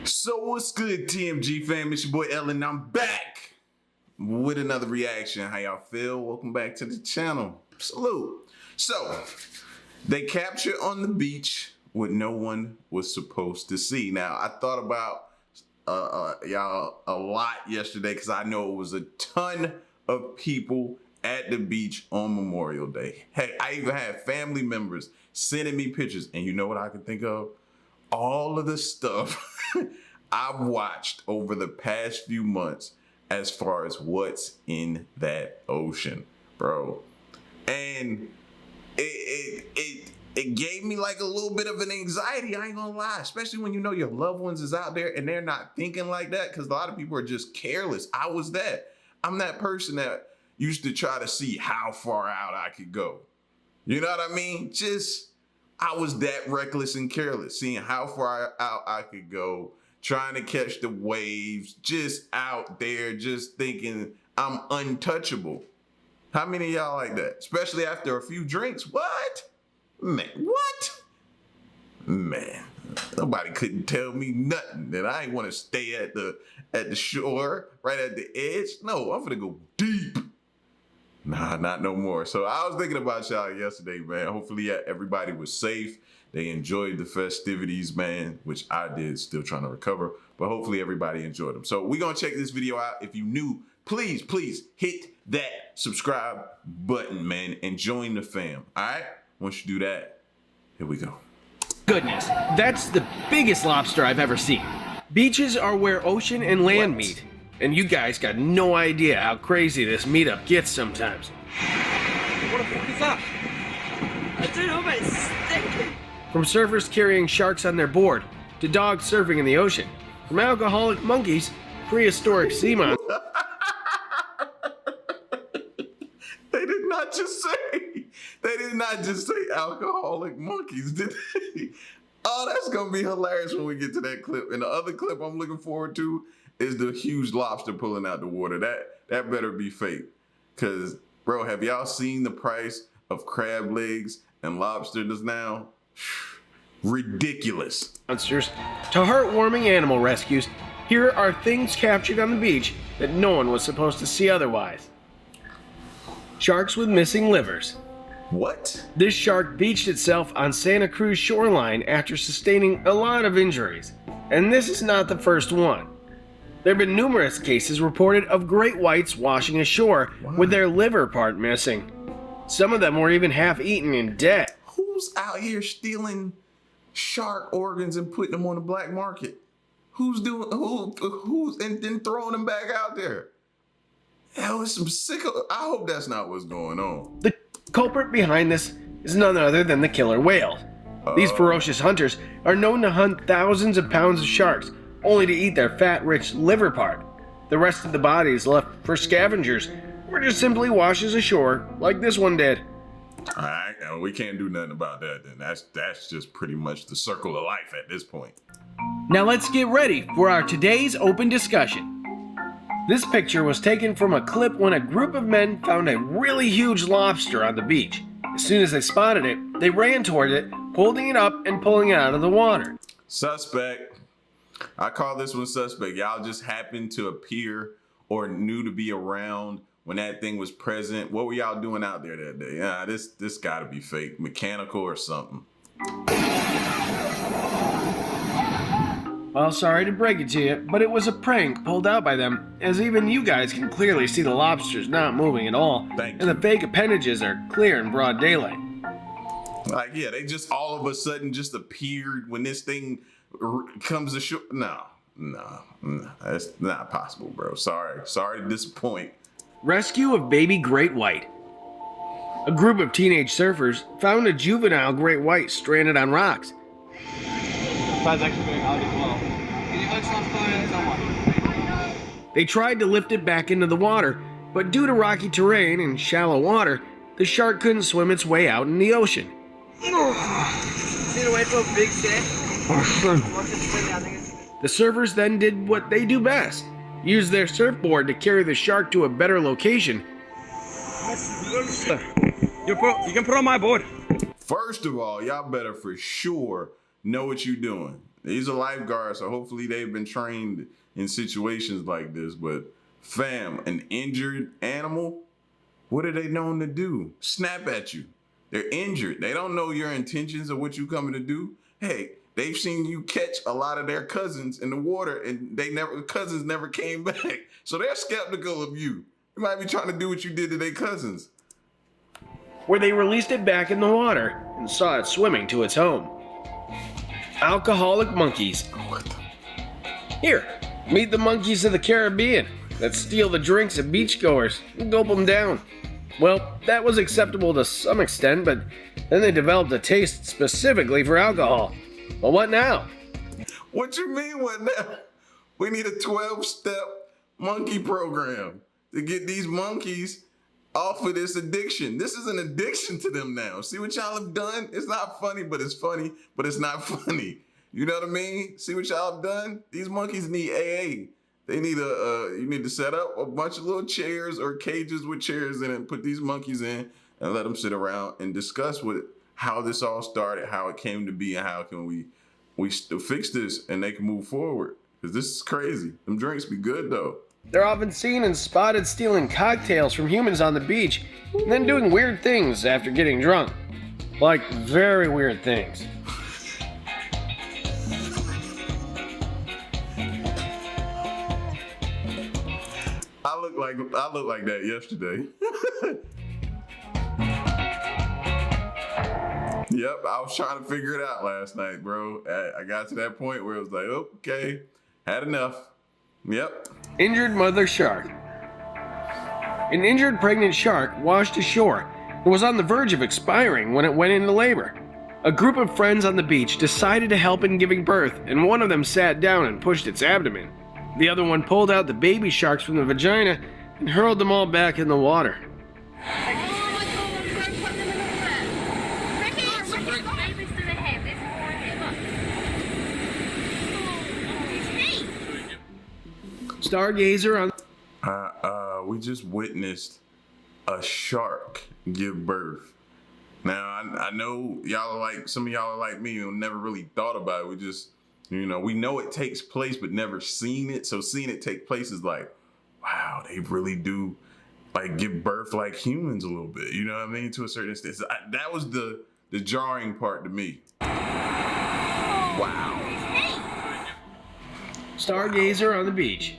So what's good, TMG fam? It's your boy Ellen. I'm back with another reaction. How y'all feel? Welcome back to the channel. Salute. So they captured on the beach what no one was supposed to see. Now I thought about y'all a lot yesterday because I know it was a ton of people at the beach on Memorial Day. Hey, I even had family members sending me pictures, and you know what I can think of? All of the stuff I've watched over the past few months as far as what's in that ocean, bro. And it gave me like a little bit of an anxiety, I ain't gonna lie, especially when you know your loved ones is out there and they're not thinking like that, because a lot of people are just careless. I was that. I'm that person that used to try to see how far out I could go. You know what I mean? I was that reckless and careless, seeing how far out I could go, trying to catch the waves, just out there, just thinking I'm untouchable. How many of y'all like that? Especially after a few drinks. What? Man, what? Man, nobody couldn't tell me nothing that I ain't want to stay at the shore, right at the edge. No, I'm gonna go deep. Nah, not no more. So I was thinking about y'all yesterday, man. Hopefully everybody was safe. They enjoyed the festivities, man, which I did, still trying to recover, but hopefully everybody enjoyed them. So we're gonna check this video out. If you new, please hit that subscribe button, man, and join the fam, all right? Once you do that, here we go. Goodness, that's the biggest lobster I've ever seen. Beaches are where ocean and land meet. And you guys got no idea how crazy this meetup gets sometimes. What the fuck is that? I don't know, but it's stinking. From surfers carrying sharks on their board, to dogs surfing in the ocean, from alcoholic monkeys, prehistoric sea monsters. They did not just say alcoholic monkeys, did they? Oh, that's gonna be hilarious when we get to that clip. And the other clip I'm looking forward to is the huge lobster pulling out the water. That better be fake. Cause bro, have y'all seen the price of crab legs and lobsters now? Ridiculous. Monsters to heartwarming animal rescues, here are things captured on the beach that no one was supposed to see otherwise. Sharks with missing livers. What? This shark beached itself on Santa Cruz shoreline after sustaining a lot of injuries. And this is not the first one. There have been numerous cases reported of great whites washing ashore with their liver part missing. Some of them were even half-eaten and dead. Who's out here stealing shark organs and putting them on the black market? Who's and then throwing them back out there? Hell, it's some sicko. I hope that's not what's going on. The culprit behind this is none other than the killer whale. These ferocious hunters are known to hunt thousands of pounds of sharks, only to eat their fat-rich liver part. The rest of the body is left for scavengers, or just simply washes ashore like this one did. All right, we can't do nothing about that then. That's just pretty much the circle of life at this point. Now let's get ready for our today's open discussion. This picture was taken from a clip when a group of men found a really huge lobster on the beach. As soon as they spotted it, they ran toward it, holding it up and pulling it out of the water. Suspect. I call this one suspect. Y'all just happened to appear or knew to be around when that thing was present. What were y'all doing out there that day? Yeah, this gotta be fake, mechanical or something. Well, sorry to break it to you, but it was a prank pulled out by them, as even you guys can clearly see the lobsters not moving at all, and the fake appendages are clear in broad daylight. Like, yeah, they just all of a sudden just appeared when this thing comes to shore. No, that's not possible, bro. Sorry to disappoint. Rescue of baby great white. A group of teenage surfers found a juvenile great white stranded on rocks. They tried to lift it back into the water, but due to rocky terrain and shallow water, the shark couldn't swim its way out in the ocean. The surfers then did what they do best, used their surfboard to carry the shark to a better location. You can put on my board. First of all, y'all better for sure know what you're doing. These are lifeguards, so hopefully they've been trained in situations like this. But fam, an injured animal, what are they known to do? Snap at you. They're injured. They don't know your intentions or what you coming to do. Hey, they've seen you catch a lot of their cousins in the water, and cousins never came back. So they're skeptical of you. You might be trying to do what you did to their cousins. Where they released it back in the water and saw it swimming to its home. Alcoholic monkeys. Here, meet the monkeys of the Caribbean that steal the drinks of beachgoers and gulp them down. Well, that was acceptable to some extent, but then they developed a taste specifically for alcohol. Well, what now? What you mean, what now? We need a 12-step monkey program to get these monkeys off of this addiction. This is an addiction to them now. See what y'all have done? It's not funny, but it's funny, but it's not funny. You know what I mean? See what y'all have done? These monkeys need AA. They need you need to set up a bunch of little chairs or cages with chairs in it and put these monkeys in and let them sit around and discuss how this all started, how it came to be, and how can we fix this and they can move forward. Because this is crazy. Them drinks be good though. They're often seen and spotted stealing cocktails from humans on the beach and then doing weird things after getting drunk. Like very weird things. I look like that yesterday. Yep, I was trying to figure it out last night, bro. I got to that point where it was like, okay, had enough. Yep. Injured mother shark. An injured pregnant shark washed ashore and was on the verge of expiring when it went into labor. A group of friends on the beach decided to help in giving birth, and one of them sat down and pushed its abdomen. The other one pulled out the baby sharks from the vagina and hurled them all back in the water. Stargazer on. We just witnessed a shark give birth. Now I know y'all are like, some of y'all are like me who never really thought about it. We just, we know it takes place, but never seen it. So seeing it take place is like, wow, they really do like give birth like humans a little bit. You know what I mean? To a certain extent. So that was the jarring part to me. Wow. Stargazer on the beach.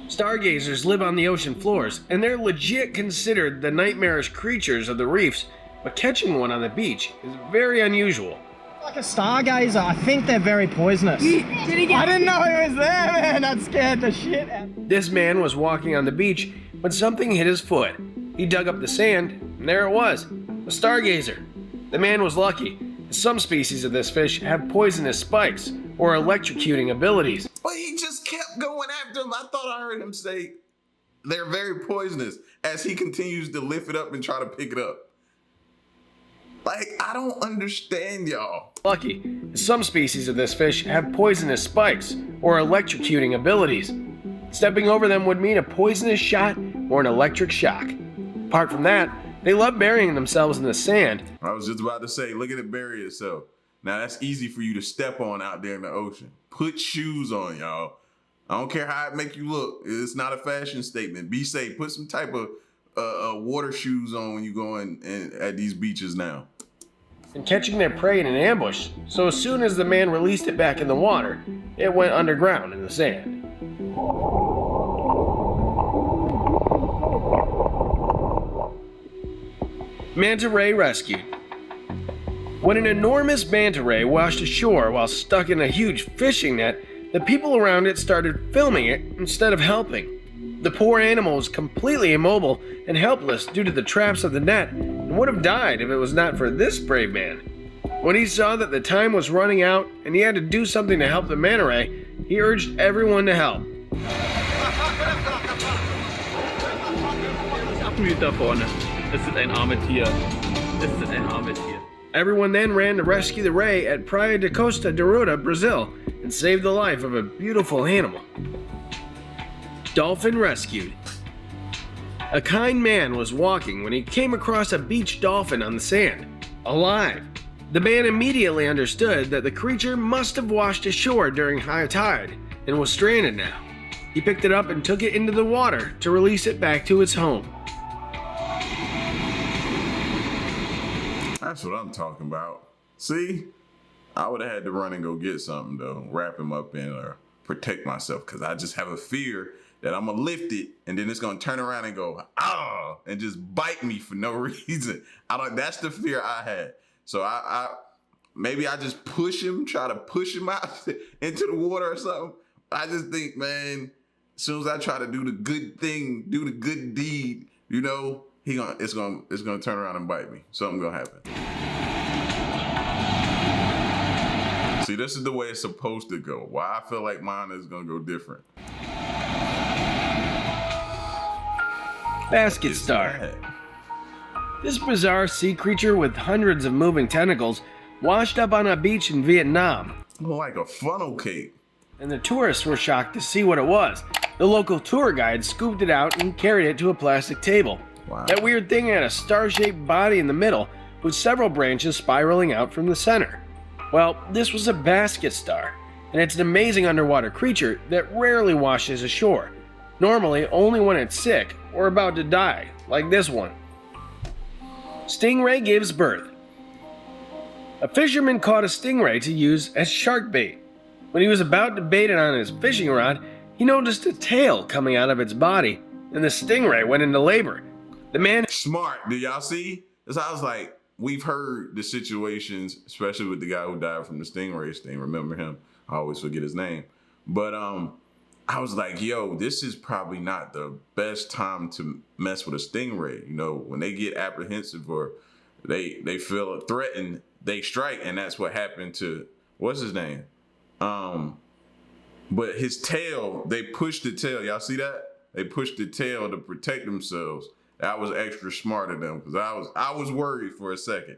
Stargazers live on the ocean floors, and they're legit considered the nightmarish creatures of the reefs, but catching one on the beach is very unusual. Like a stargazer, I think they're very poisonous. I didn't know he was there, man. That scared the shit out of me. This man was walking on the beach when something hit his foot. He dug up the sand, and there it was, a stargazer. The man was lucky. Some species of this fish have poisonous spikes or electrocuting abilities. But he just kept going after him. I thought I heard him say they're very poisonous as he continues to lift it up and try to pick it up. Like, I don't understand y'all. Lucky, some species of this fish have poisonous spikes or electrocuting abilities. Stepping over them would mean a poisonous shot or an electric shock. Apart from that, they love burying themselves in the sand. I was just about to say, look at it bury itself. Now that's easy for you to step on out there in the ocean. Put shoes on, y'all. I don't care how it make you look. It's not a fashion statement. Be safe. Put some type of water shoes on when you go at these beaches now. And catching their prey in an ambush, so as soon as the man released it back in the water, it went underground in the sand. Manta ray rescued. When an enormous manta ray washed ashore while stuck in a huge fishing net, the people around it started filming it instead of helping. The poor animal was completely immobile and helpless due to the traps of the net and would have died if it was not for this brave man. When he saw that the time was running out and he had to do something to help the manta ray, he urged everyone to help. Abmüht da vorne. Es ist ein armes Tier. Es ist ein armes Tier. Everyone then ran to rescue the ray at Praia de Costa de Ruta, Brazil, and saved the life of a beautiful animal. Dolphin rescued. A kind man was walking when he came across a beach dolphin on the sand, alive. The man immediately understood that the creature must have washed ashore during high tide and was stranded now. He picked it up and took it into the water to release it back to its home. That's what I'm talking about. See? I would have had to run and go get something though, wrap him up in or protect myself, because I just have a fear that I'm gonna lift it and then it's gonna turn around and go, ah, and just bite me for no reason. That's the fear I had. So I maybe I just try to push him out into the water or something. I just think, man, as soon as I try to do the good thing, do the good deed, you know, it's gonna turn around and bite me. Something gonna happen. See, this is the way it's supposed to go. Why I feel like mine is gonna go different. Basket star. This bizarre sea creature with hundreds of moving tentacles washed up on a beach in Vietnam. Like a funnel cake. And the tourists were shocked to see what it was. The local tour guide scooped it out and carried it to a plastic table. Wow. That weird thing had a star-shaped body in the middle with several branches spiraling out from the center. Well, this was a basket star, and it's an amazing underwater creature that rarely washes ashore. Normally only when it's sick or about to die, like this one. Stingray gives birth. A fisherman caught a stingray to use as shark bait. When he was about to bait it on his fishing rod, he noticed a tail coming out of its body, and the stingray went into labor. The man... Smart. Do y'all see? Because I was like, we've heard the situations, especially with the guy who died from the stingray sting. Remember him? I always forget his name. But I was like, yo, this is probably not the best time to mess with a stingray. You know, when they get apprehensive or they feel threatened, they strike, and that's what happened to, what's his name? But his tail, they pushed the tail. Y'all see that? They pushed the tail to protect themselves. That was extra smart of them, because I was worried for a second.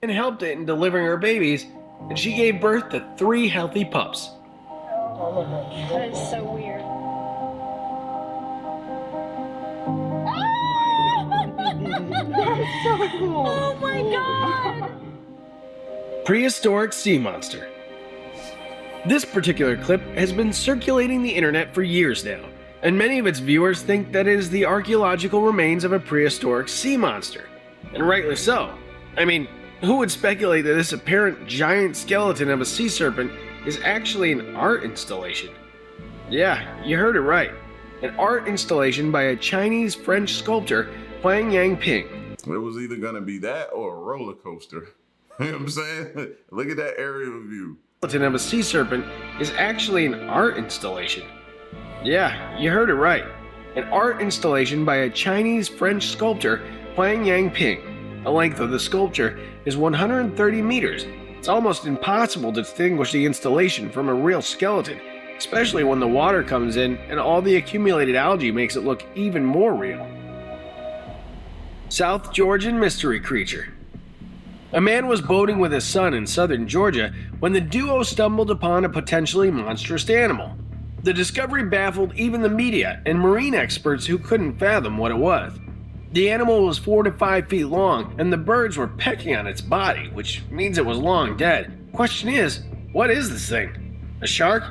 And helped it in delivering her babies, and she gave birth to 3 healthy pups. That is so weird. That's so cool. Oh my god! Prehistoric sea monster. This particular clip has been circulating the internet for years now, and many of its viewers think that it is the archaeological remains of a prehistoric sea monster. And rightly so. I mean, who would speculate that this apparent giant skeleton of a sea serpent is actually an art installation? Yeah, you heard it right. An art installation by a Chinese-French sculptor, Huang Yangping. It was either gonna be that or a roller coaster. You know what I'm saying? Look at that aerial view. The skeleton of a sea serpent is actually an art installation. Yeah, you heard it right. An art installation by a Chinese-French sculptor, Huang Yangping. The length of the sculpture is 130 meters. It's almost impossible to distinguish the installation from a real skeleton, especially when the water comes in and all the accumulated algae makes it look even more real. South Georgian mystery creature. A man was boating with his son in southern Georgia when the duo stumbled upon a potentially monstrous animal. The discovery baffled even the media and marine experts who couldn't fathom what it was. The animal was 4 to 5 feet long, and the birds were pecking on its body, which means it was long dead. Question is, what is this thing? A shark?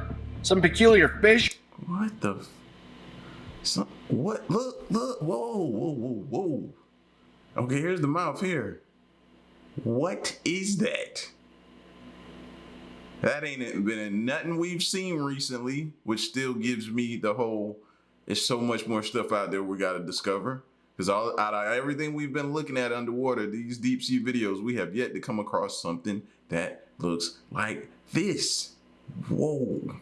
Some peculiar fish? What the? What? Look! Whoa! Okay, here's the mouth here. What is that? That ain't been in nothing we've seen recently, which still gives me the whole, there's so much more stuff out there we gotta discover. Because out of everything we've been looking at underwater, these deep sea videos, we have yet to come across something that looks like this. Whoa.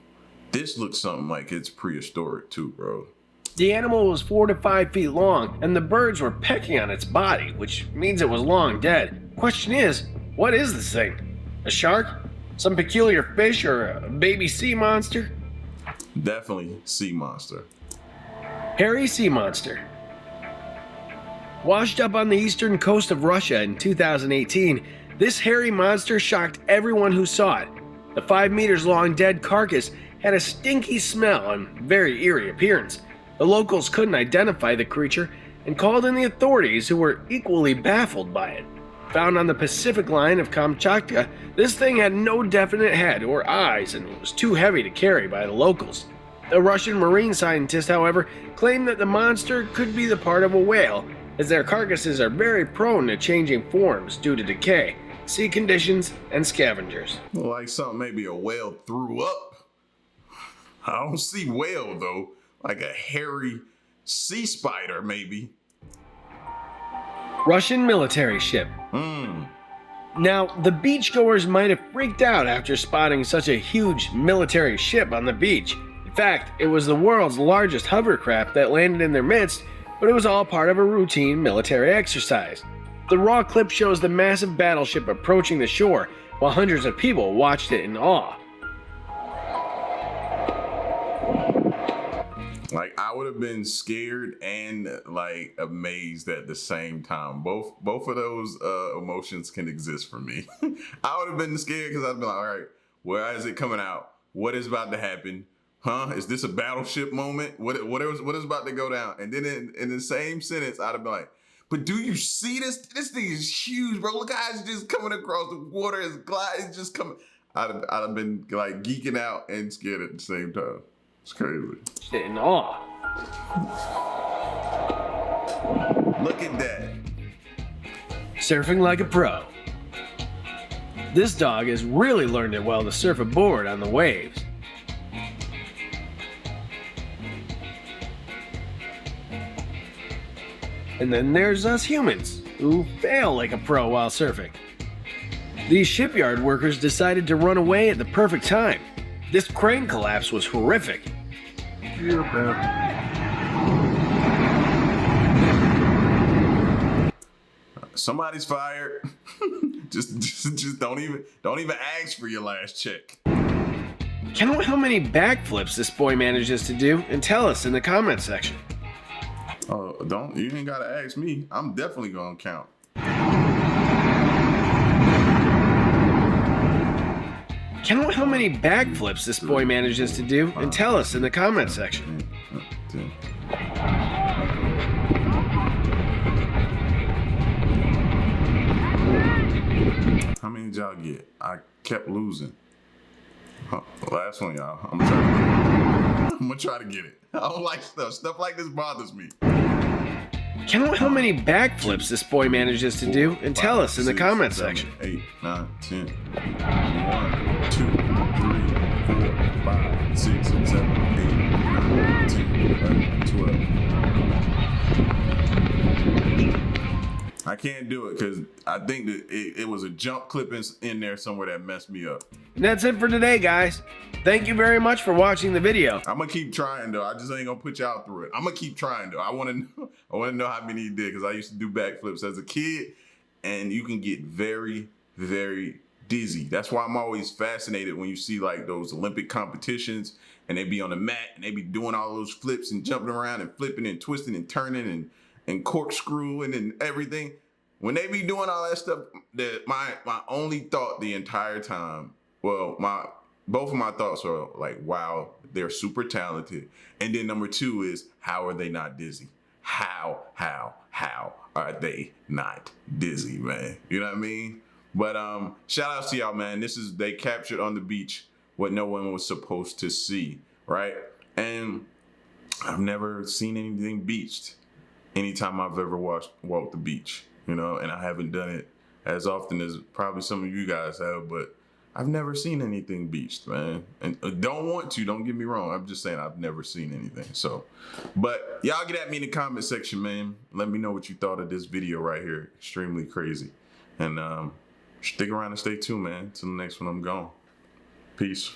This looks something like it's prehistoric too, bro. The animal was 4 to 5 feet long, and the birds were pecking on its body, which means it was long dead. Question is, what is this thing? A shark? Some peculiar fish or a baby sea monster? Definitely sea monster. Hairy sea monster. Washed up on the eastern coast of Russia in 2018, this hairy monster shocked everyone who saw it. The 5 meters long dead carcass had a stinky smell and very eerie appearance. The locals couldn't identify the creature and called in the authorities, who were equally baffled by it. Found on the Pacific line of Kamchatka, this thing had no definite head or eyes and was too heavy to carry by the locals. A Russian marine scientist, however, claimed that the monster could be the part of a whale, as their carcasses are very prone to changing forms due to decay, sea conditions, and scavengers. Like something maybe a whale threw up. I don't see whale though. Like a hairy sea spider maybe. Russian military ship. Now, the beachgoers might have freaked out after spotting such a huge military ship on the beach. In fact, it was the world's largest hovercraft that landed in their midst, but it was all part of a routine military exercise. The raw clip shows the massive battleship approaching the shore, while hundreds of people watched it in awe. Like I would have been scared and like amazed at the same time. Both of those emotions can exist for me. I would have been scared because I'd be like, all right, where is it coming out? What is about to happen? Huh? Is this a battleship moment? What is about to go down? And then in the same sentence, I'd have been like, but do you see this? This thing is huge, bro. Look how it's just coming across the water. It's just coming. I'd have been like geeking out and scared at the same time. It's crazy. In awe. Look at that. Surfing like a pro. This dog has really learned it well to surf a board on the waves. And then there's us humans, who fail like a pro while surfing. These shipyard workers decided to run away at the perfect time. This crane collapse was horrific. Somebody's fired. just don't even ask for your last check. Count how many backflips this boy manages to do and tell us in the comment section. Oh, you ain't gotta ask me. I'm definitely gonna count. Count how many backflips this boy manages to do and tell us in the comment section. How many did y'all get? I kept losing. Last one, y'all. I'm gonna try to get it. I don't like stuff like this bothers me. Count how many backflips this boy manages to do and tell us in the comment section. 8, 9, 10. 1, 2, 3, 4, 5, 6, 7, 8, 9, 10, 11, 12. I can't do it because I think that it was a jump clip in there somewhere that messed me up. And that's it for today, guys. Thank you very much for watching the video. I'm gonna keep trying though. I just ain't gonna put y'all through it. I'm gonna keep trying though. I wanna know how many you did because I used to do backflips as a kid, and you can get very, very dizzy. That's why I'm always fascinated when you see like those Olympic competitions and they be on the mat and they be doing all those flips and jumping around and flipping and twisting and turning and corkscrewing and everything. When they be doing all that stuff, my only thought the entire time, well, both of my thoughts are like, wow, they're super talented. And then number two is, how are they not dizzy? How are they not dizzy, man? You know what I mean? But shout outs to y'all, man. They captured on the beach what no one was supposed to see, right? And I've never seen anything beached anytime I've ever walked the beach, you know, and I haven't done it as often as probably some of you guys have, but I've never seen anything beached, man. And don't want to, don't get me wrong. I'm just saying I've never seen anything. So, but y'all get at me in the comment section, man. Let me know what you thought of this video right here. Extremely crazy. And stick around and stay tuned, man. Till the next one, I'm gone. Peace.